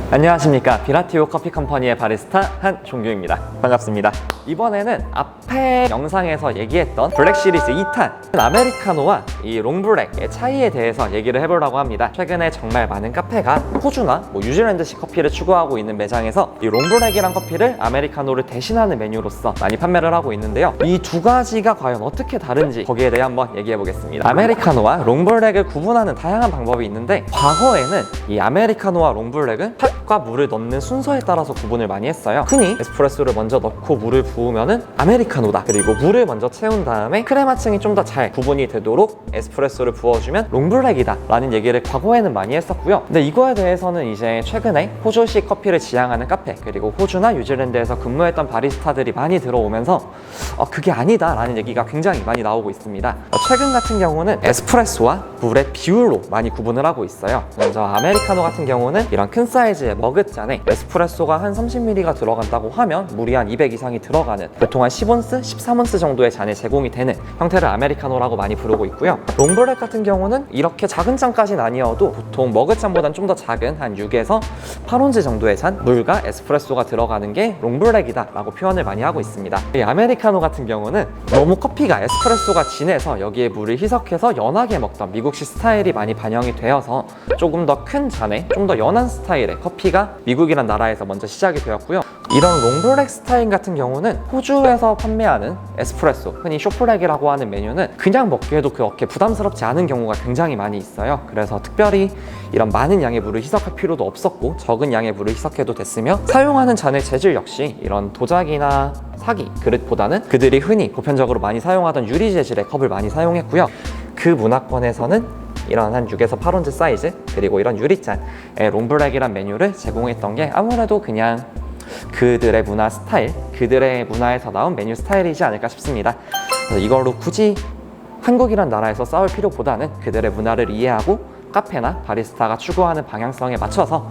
안녕하십니까. 비라티오 커피 컴퍼니의 바리스타 한종규입니다. 반갑습니다. 이번에는 앞에 영상에서 얘기했던 블랙 시리즈 2탄 아메리카노와 이 롱블랙의 차이에 대해서 얘기를 해보려고 합니다. 최근에 정말 많은 카페가 호주나 뉴질랜드식 커피를 추구하고 있는 매장에서 이 롱블랙이란 커피를 아메리카노를 대신하는 메뉴로서 많이 판매를 하고 있는데요. 이 두 가지가 과연 어떻게 다른지 거기에 대해 한번 얘기해 보겠습니다. 아메리카노와 롱블랙을 구분하는 다양한 방법이 있는데, 과거에는 이 아메리카노와 롱블랙은 팥과 물을 넣는 순서에 따라서 구분을 많이 했어요. 흔히 에스프레소를 먼저 넣고 물을 부으면은 아메리카노다, 그리고 물을 먼저 채운 다음에 크레마층이 좀 더 잘 구분이 되도록 에스프레소를 부어주면 롱블랙이다 라는 얘기를 과거에는 많이 했었고요. 근데 이거에 대해서는 이제 최근에 호주식 커피를 지향하는 카페, 그리고 호주나 뉴질랜드에서 근무했던 바리스타들이 많이 들어오면서 그게 아니다 라는 얘기가 굉장히 많이 나오고 있습니다. 최근 같은 경우는 에스프레소와 물의 비율로 많이 구분을 하고 있어요. 먼저 아메리카노 같은 경우는 이런 큰 사이즈의 머그잔에 에스프레소가 한 30ml가 들어간다고 하면 물이 한 200 이상이 들어가는, 보통 한 10온스, 13온스 정도의 잔에 제공이 되는 형태를 아메리카노라고 많이 부르고 있고요. 롱블랙 같은 경우는 이렇게 작은 잔까지는 아니어도 보통 머그잔보다는 좀 더 작은 한 6에서 8온스 정도의 잔, 물과 에스프레소가 들어가는 게 롱블랙이다 라고 표현을 많이 하고 있습니다. 이 아메리카노 같은 경우는 너무 커피가 에스프레소가 진해서 여기에 물을 희석해서 연하게 먹던 미국식 스타일이 많이 반영이 되어서 조금 더 큰 잔에 좀 더 연한 스타일의 커피가 미국이란 나라에서 먼저 시작이 되었고요. 이런 롱블랙 스타일 같은 경우는 호주에서 판매하는 에스프레소, 흔히 숏블랙이라고 하는 메뉴는 그냥 먹기에도 그렇게 부담스럽지 않은 경우가 굉장히 많이 있어요. 그래서 특별히 이런 많은 양의 물을 희석할 필요도 없었고, 적은 양의 물을 희석해도 됐으며, 사용하는 잔의 재질 역시 이런 도자기나 사기, 그릇보다는 그들이 흔히 보편적으로 많이 사용하던 유리 재질의 컵을 많이 사용했고요. 그 문화권에서는 이런 한 6에서 8온즈 사이즈, 그리고 이런 유리잔의 롱블랙이란 메뉴를 제공했던 게 아무래도 그냥 그들의 문화 스타일, 그들의 문화에서 나온 메뉴 스타일이지 않을까 싶습니다. 그래서 이걸로 굳이 한국이란 나라에서 싸울 필요보다는 그들의 문화를 이해하고 카페나 바리스타가 추구하는 방향성에 맞춰서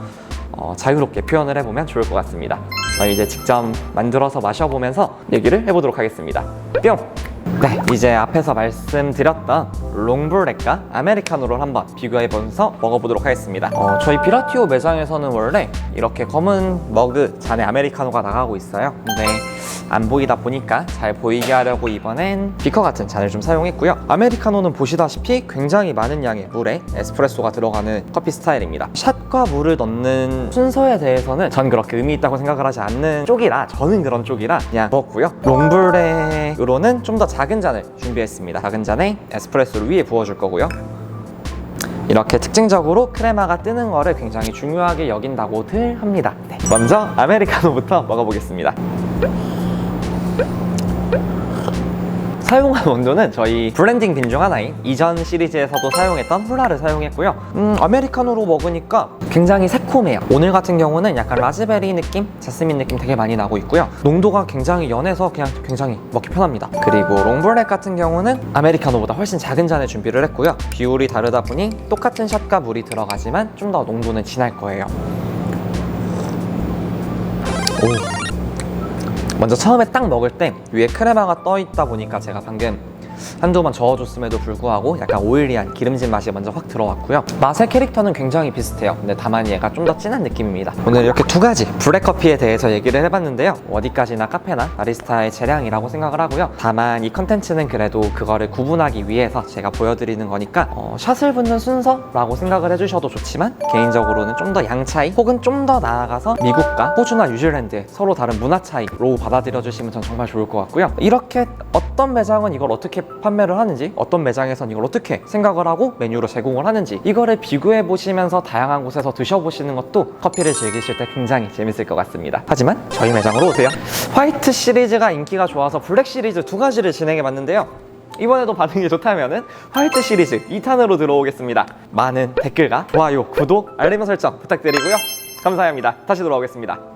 자유롭게 표현을 해보면 좋을 것 같습니다. 그럼 이제 직접 만들어서 마셔보면서 얘기를 해보도록 하겠습니다. 뿅! 네, 이제 앞에서 말씀드렸던 롱블랙과 아메리카노를 한번 비교해보면서 먹어보도록 하겠습니다. 저희 비라티오 매장에서는 원래 이렇게 검은 머그 잔에 아메리카노가 나가고 있어요. 근데 안 보이다 보니까 잘 보이게 하려고 이번엔 비커 같은 잔을 좀 사용했고요. 아메리카노는 보시다시피 굉장히 많은 양의 물에 에스프레소가 들어가는 커피 스타일입니다. 샷과 물을 넣는 순서에 대해서는 전 그렇게 의미 있다고 생각을 하지 않는 쪽이라, 저는 그런 쪽이라 그냥 먹었고요. 롱블랙으로는 좀 더 작은 잔을 준비했습니다. 작은 잔에 에스프레소를 위에 부어줄 거고요. 이렇게 특징적으로 크레마가 뜨는 거를 굉장히 중요하게 여긴다고들 합니다. 네, 먼저 아메리카노부터 먹어보겠습니다. 사용한 원두는 저희 블렌딩 빈 중 하나인 이전 시리즈에서도 사용했던 훌라를 사용했고요. 아메리카노로 먹으니까 굉장히 새콤해요. 오늘 같은 경우는 약간 라즈베리 느낌, 자스민 느낌 되게 많이 나고 있고요. 농도가 굉장히 연해서 그냥 굉장히 먹기 편합니다. 그리고 롱블랙 같은 경우는 아메리카노보다 훨씬 작은 잔을 준비를 했고요. 비율이 다르다 보니 똑같은 샷과 물이 들어가지만 좀 더 농도는 진할 거예요. 먼저 처음에 딱 먹을 때 위에 크레마가 떠 있다 보니까 제가 방금 한두 번 저어줬음에도 불구하고 약간 오일리한 기름진 맛이 먼저 확 들어왔고요. 맛의 캐릭터는 굉장히 비슷해요. 근데 다만 얘가 좀 더 진한 느낌입니다. 오늘 이렇게 두 가지 블랙커피에 대해서 얘기를 해봤는데요. 어디까지나 카페나 바리스타의 재량이라고 생각을 하고요. 다만 이 컨텐츠는 그래도 그거를 구분하기 위해서 제가 보여드리는 거니까 샷을 붓는 순서라고 생각을 해주셔도 좋지만, 개인적으로는 좀 더 양 차이, 혹은 좀 더 나아가서 미국과 호주나 뉴질랜드의 서로 다른 문화 차이로 받아들여 주시면 전 정말 좋을 것 같고요. 이렇게 어떤 매장은 이걸 어떻게 판매를 하는지, 어떤 매장에선 이걸 어떻게 생각을 하고 메뉴로 제공을 하는지, 이거를 비교해 보시면서 다양한 곳에서 드셔보시는 것도 커피를 즐기실 때 굉장히 재밌을 것 같습니다. 하지만 저희 매장으로 오세요. 화이트 시리즈가 인기가 좋아서 블랙 시리즈 두 가지를 진행해 봤는데요. 이번에도 반응이 좋다면 화이트 시리즈 2탄으로 들어오겠습니다. 많은 댓글과 좋아요, 구독, 알림 설정 부탁드리고요. 감사합니다. 다시 돌아오겠습니다.